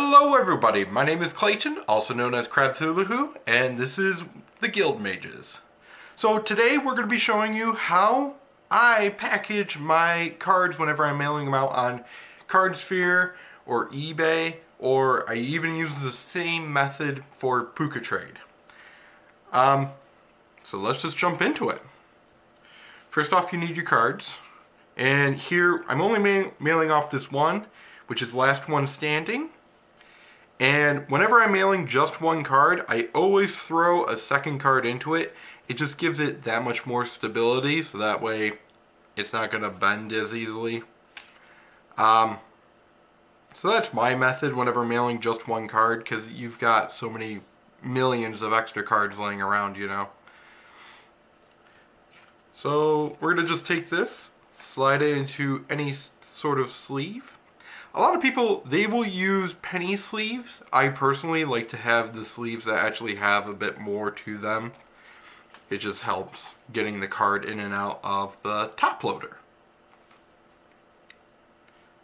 Hello everybody, my name is Clayton, also known as Crabthuluhu, and this is the Guildmages. So today we're going to be showing you how I package my cards whenever I'm mailing them out on Cardsphere or eBay, or I even use the same method for Pucatrade. So let's just jump into it. First off, you need your cards, and here I'm only mailing off this one, which is last one standing. And whenever I'm mailing just one card, I always throw a second card into it. It just gives it that much more stability, so that way it's not going to bend as easily. So that's my method whenever mailing just one card, because you've got so many millions of extra cards laying around, you know. So we're going to just take this, slide it into any sort of sleeve. A lot of people, they will use penny sleeves. I personally like to have the sleeves that actually have a bit more to them. It just helps getting the card in and out of the top loader.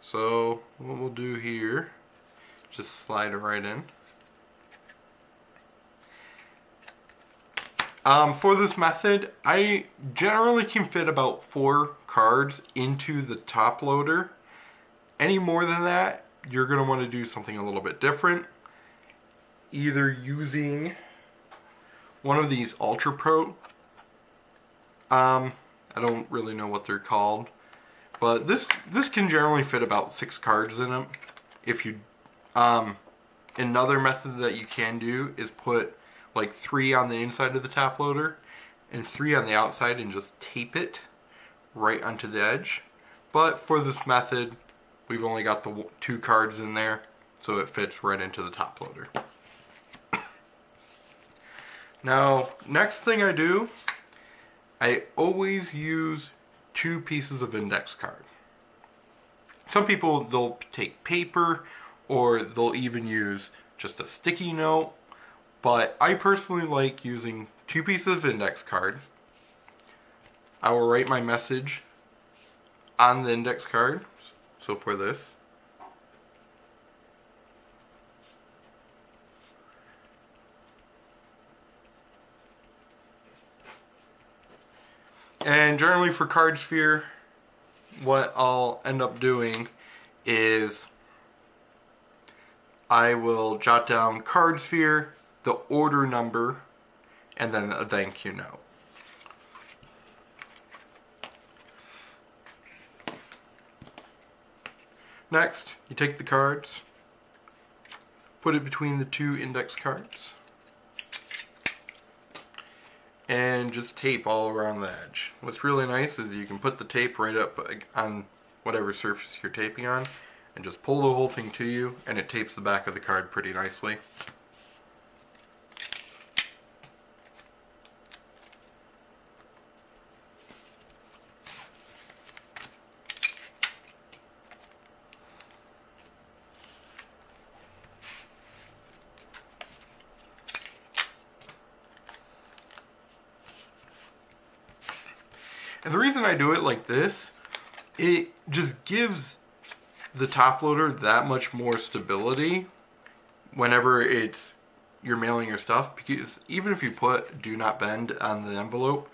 So what we'll do here, just slide it right in. For this method, I generally can fit about 4 cards into the top loader. Any more than that, you're going to want to do something a little bit different. Either using one of these Ultra Pro. I don't really know what they're called. But this can generally fit about 6 cards in it. If you, another method that you can do is put like 3 on the inside of the top loader and 3 on the outside and just tape it right onto the edge. But for this method, we've only got the 2 cards in there, so it fits right into the top loader. Now, next thing I do, I always use 2 pieces of index card. Some people, they'll take paper, or they'll even use just a sticky note, but I personally like using 2 pieces of index card. I will write my message on the index card. So for this, and generally for Cardsphere, what I'll end up doing is I will jot down Cardsphere, the order number, and then a thank you note. Next, you take the cards, put it between the 2 index cards, and just tape all around the edge. What's really nice is you can put the tape right up on whatever surface you're taping on, and just pull the whole thing to you, and it tapes the back of the card pretty nicely. And the reason I do it like this, it just gives the top loader that much more stability whenever you're mailing your stuff, because even if you put do not bend on the envelope,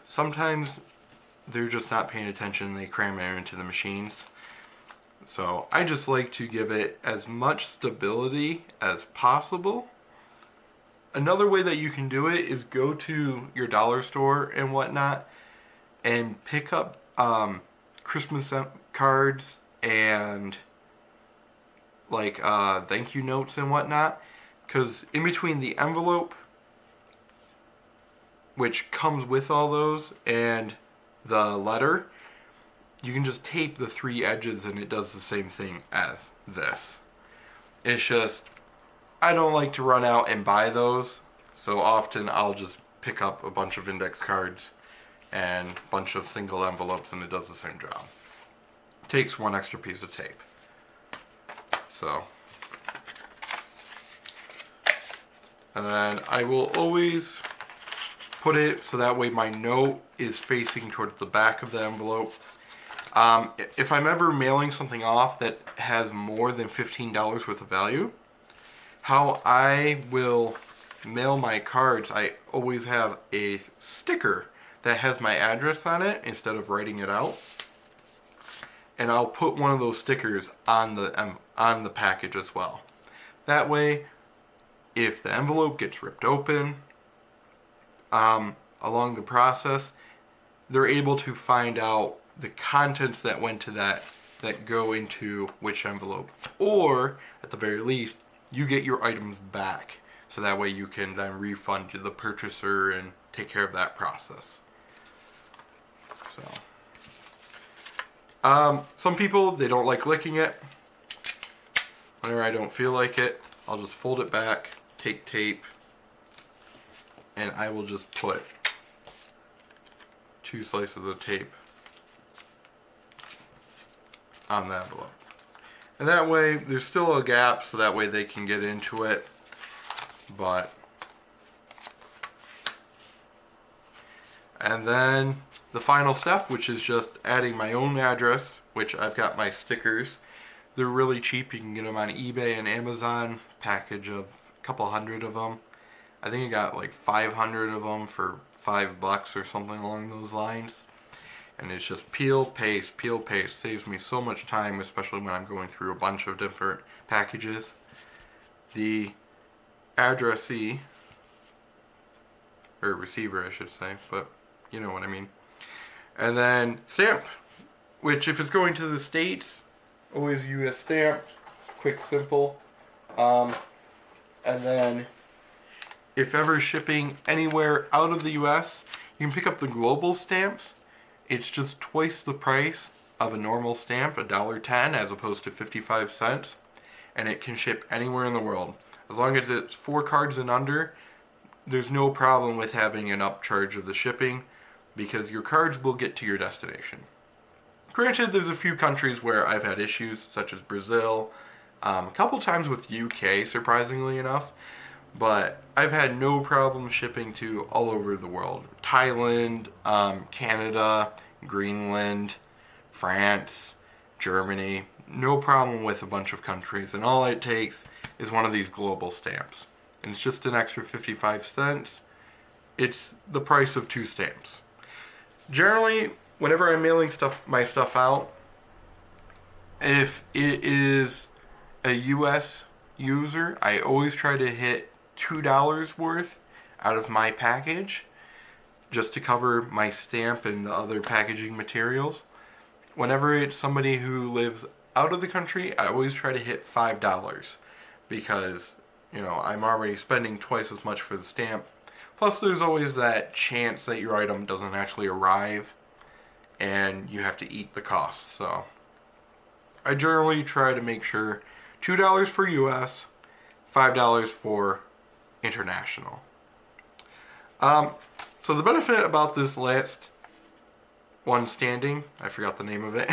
sometimes they're just not paying attention and they cram it into the machines. So I just like to give it as much stability as possible. Another way that you can do it is go to your dollar store and whatnot and pick up Christmas cards and like thank you notes and whatnot, because in between the envelope, which comes with all those, and the letter, you can just tape the 3 edges and it does the same thing as this. It's just, I don't like to run out and buy those, so often I'll just pick up a bunch of index cards and a bunch of single envelopes, and it does the same job. It takes 1 extra piece of tape. So, and then I will always put it so that way my note is facing towards the back of the envelope. If I'm ever mailing something off that has more than $15 worth of value, How I will mail my cards, I always have a sticker that has my address on it instead of writing it out. And I'll put one of those stickers on the package as well. That way, if the envelope gets ripped open along the process, they're able to find out the contents that went to that go into which envelope. Or, at the very least, you get your items back. So that way you can then refund to the purchaser and take care of that process. So, some people, they don't like licking it. Whenever I don't feel like it, I'll just fold it back, take tape, and I will just put 2 slices of tape on the envelope. And that way, there's still a gap, so that way they can get into it. But, and then the final step, which is just adding my own address, which I've got my stickers. They're really cheap. You can get them on eBay and Amazon, package of a couple hundred of them. I think I got like 500 of them for $5 or something along those lines. And it's just peel, paste, saves me so much time, especially when I'm going through a bunch of different packages. The addressee, or receiver I should say, but you know what I mean. And then stamp, which if it's going to the States, always use stamp, quick, simple. And then if ever shipping anywhere out of the US, you can pick up the global stamps. It's just twice the price of a normal stamp, $1.10 as opposed to 55 cents. And it can ship anywhere in the world. As long as it's 4 cards and under, there's no problem with having an upcharge of the shipping because your cards will get to your destination. Granted, there's a few countries where I've had issues, such as Brazil, a couple times with UK, surprisingly enough, but I've had no problem shipping to all over the world. Thailand, Canada, Greenland, France, Germany, no problem with a bunch of countries, and all it takes is one of these global stamps. And it's just an extra 55 cents. It's the price of 2 stamps. Generally, whenever I'm mailing my stuff out, if it is a US user, I always try to hit $2 worth out of my package just to cover my stamp and the other packaging materials. Whenever it's somebody who lives out of the country, I always try to hit $5 because, you know, I'm already spending twice as much for the stamp. Plus, there's always that chance that your item doesn't actually arrive and you have to eat the cost. So I generally try to make sure $2 for US, $5 for international. So the benefit about this last one standing, I forgot the name of it.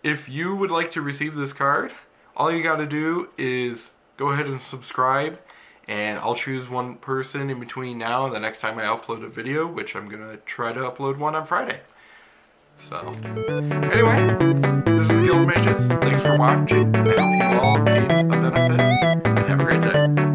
If you would like to receive this card, all you got to do is go ahead and subscribe, and I'll choose one person in between now and the next time I upload a video, which I'm going to try to upload one on Friday. So, anyway, this is Guildmages. Thanks for watching. I hope you all made a benefit, and have a great day.